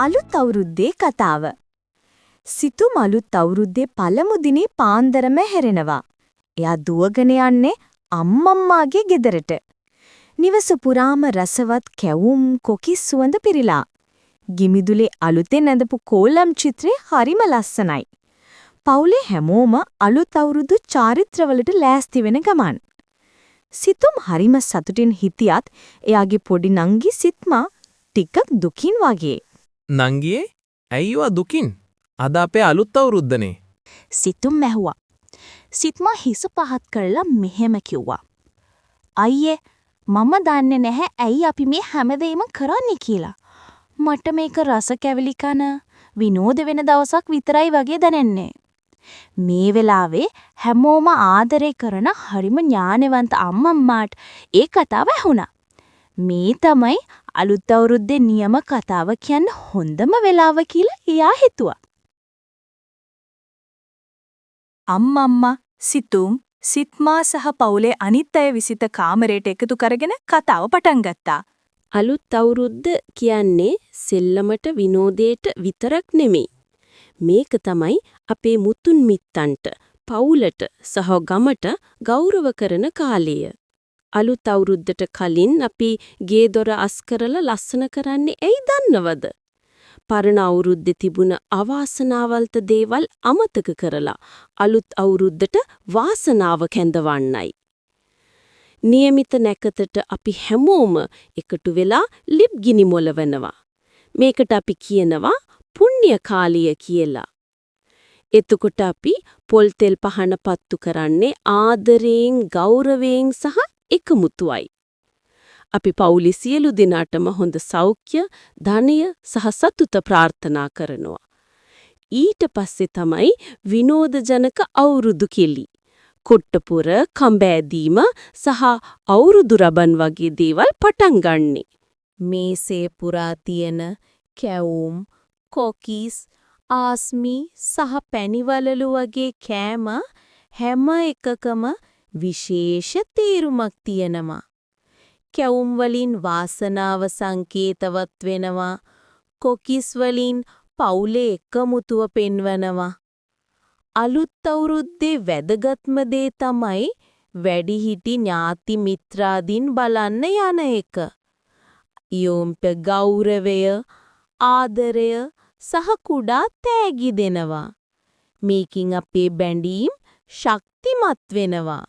අලුත් අවුරුද්දේ කතාව. සිතුම් අලුත් අවුරුද්දේ පළමු දිනේ පාන්දරම හැරෙනවා. එයා දුවගෙන යන්නේ අම්මම්මාගේ ගෙදරට. නිවස පුරාම රසවත් කැවුම් කොකිස් සුවඳ පිරීලා. ගිමිදුලේ අලුතෙන් ඇඳපු කෝලම් චිත්‍රේ හරිම ලස්සනයි. පවුලේ හැමෝම අලුත් අවුරුදු චාරිත්‍රවලට ලෑස්ති වෙන ගමන්. සිතුම් හරිම සතුටින් හිටියත් එයාගේ පොඩි නංගි සිත්මා ටිකක් දුකින් වගේ. නංගියේ ඇයිවා දුකින්? අද අපේ අලුත් අවුරුද්දනේ. සිතුම් ඇහුවා. සිත්මා හිස පහත් කරලා මෙහෙම කිව්වා. අයියේ මම දන්නේ නැහැ ඇයි අපි මේ හැමදේම කරන්නේ කියලා. මට මේක රස කැවිලි කන විනෝද වෙන දවසක් විතරයි වගේ දැනෙන්නේ. මේ වෙලාවේ හැමෝම ආදරය කරන හරිම ඥානවන්ත අම්මම්මාට ඒ කතාව ඇහුණා. මේ තමයි අලුත් අවුරුද්දේ නියම කතාව කියන්න හොඳම වෙලාව කියලා එයා හිතුවා. අම්මම්මා සිතුම් සිත්මා සහ පවුලේ අනිත් අය විසිත කාමරයට එකතු කරගෙන කතාව පටන් ගත්තා. අලුත් අවුරුද්ද කියන්නේ සෙල්ලමට විනෝදයට විතරක් නෙමෙයි. මේක තමයි අපේ මුතුන් මිත්තන්ට, පවුලට සහ ගමට ගෞරව කරන කාලය. අලුත් අවුරුද්දට කලින් අපි ගේ දොර අස් කරලා ලස්සන කරන්නේ ඇයි දන්නවද? පරණ අවුරුද්දේ තිබුණ අවාසනාවන්ත දේවල් අමතක කරලා අලුත් අවුරුද්දට වාසනාව කැඳවන්නයි. નિયમિત නැකතට අපි හැමෝම එකතු වෙලා ලිප් ගිනි මොලවනවා. මේකට අපි කියනවා පුණ්‍ය කාලය කියලා. එතකොට අපි පොල් තෙල් පහන පත්තු කරන්නේ ආදරයෙන්, ගෞරවයෙන් සහ එකමුතුවයි. අපි පවුලේ සියලු දෙනාටම හොඳ සෞඛ්‍ය, ධනය සහ සතුට ප්‍රාර්ථනා කරනවා. ඊට පස්සේ තමයි විනෝදජනක අවුරුදු කෙලි, කොට්ටපුර, කඹෑදීම සහ අවුරුදු රබන් වගේ දේවල් පටන් ගන්නෙ. මේසේ පුරා තියෙන කැවුම්, කොකිස්, ආස්මි සහ පැණිවලලු වගේ කෑම හැම එකකම විශේෂ තේරුමක් තියෙනවා. කැවුම් වලින් වාසනාව සංකේතවත් වෙනවා. කොකිස් වලින් පවුලේ එකමුතුව පෙන්වනවා. අලුත් අවුරුද්දේ වැදගත්ම දේ තමයි වැඩිහිටි ඥාති මිත්‍රාදීන් බලන්න යන එක. ඊයොම්ප ගෞරවය, ආදරය සහ කුඩා තෑගි දෙනවා. මේකින් අපේ බැඳීම් ශක්තිමත් වෙනවා.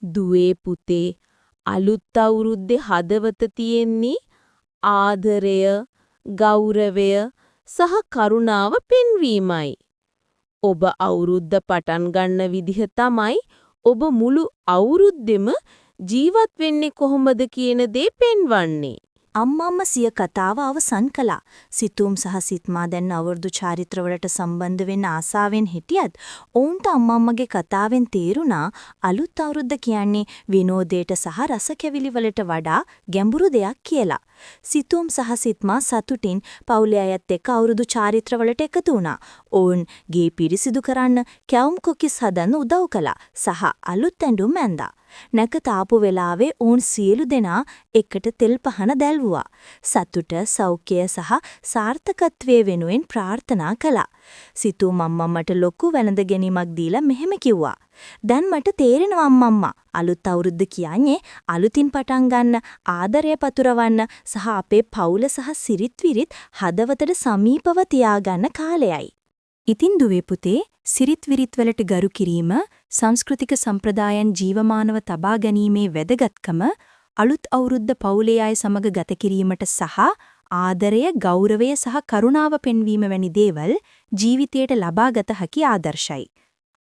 දුවේ පුතේ අලුත් අවුරුද්දේ හදවත තියෙන්නේ ආදරය, ගෞරවය සහ කරුණාව පෙන්වීමයි. ඔබ අවුරුද්ද පටන් ගන්න විදිහ තමයි ඔබ මුළු අවුරුද්දෙම ජීවත් වෙන්නේ කොහොමද කියන දේ පෙන්වන්නේ. අම්මම්ම සිය කතාව අවසන් කළා. සිතුම් සහ සිත්මා දැන් අවුරුදු චාරිත්‍රවලට සම්බන්ධ වෙන්න ආසාවෙන් හිටියත් ඔවුන්ට අම්මම්මගේ කතාවෙන් තේරුණා අලුත් අවුරුද්ද කියන්නේ විනෝදයට සහ රස කැවිලි වලට වඩා ගැඹුරු දෙයක් කියලා. සිතුම් සහ සිත්මා සතුටින් පවුලේ අයත් එක්ක අවුරුදු චාරිත්‍රවලට එකතු වුණා. ඔවුන් ගේ පිරිසිදු කරන්න, කැවුම් කොකිස් හදන්න උදව් කළා සහ අලුත් ඇඳුම් ඇඳා. නැකත ආපු වෙලාවේ ඔවුන් සියලු දෙනා එකට තෙල් පහන දැල්වුවා. සතුට, සෞඛ්‍යය සහ සාර්ථකත්වයේ වෙනුවෙන් ප්‍රාර්ථනා කළා. සිතුම් අම්මම්මට ලොකු වැළඳ ගැනීමක් දීලා මෙහෙම කිව්වා. දැන් මට තේරෙනවා අම්මම්මා. අලුත් අවුරුද්ද කියන්නේ අලුතින් පටන් ගන්න, ආදරය පතුරවන්න සහ අපේ පවුල සහ සිරිත් විරිත් හදවතට සමීපව තියාගන්න කාලයයි. ඉතින් දුවේ පුතේ, සිරිත් විරිත් වලට ගරු කිරීම, සංස්කෘතික සම්ප්‍රදායන් ජීවමානව තබා ගැනීමේ වැදගත්කම අලුත් අවුරුද්ද පවුලේ අය සමග ගත කිරීමට සහ ආදරය, ගෞරවය සහ කරුණාව පෙන්වීම වැනි දේවල් ජීවිතයට ලබාගත හැකි ආදර්ශයි.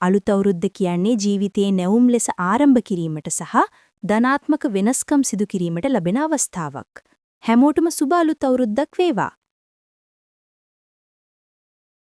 අලුත් අවුරුද්ද කියන්නේ ජීවිතයේ නැවුම් ලෙස ආරම්භ කිරීමට සහ ධනාත්මක වෙනස්කම් සිදු කිරීමට ලැබෙන අවස්ථාවක්. හැමෝටම සුබ අලුත් අවුරුද්දක් වේවා.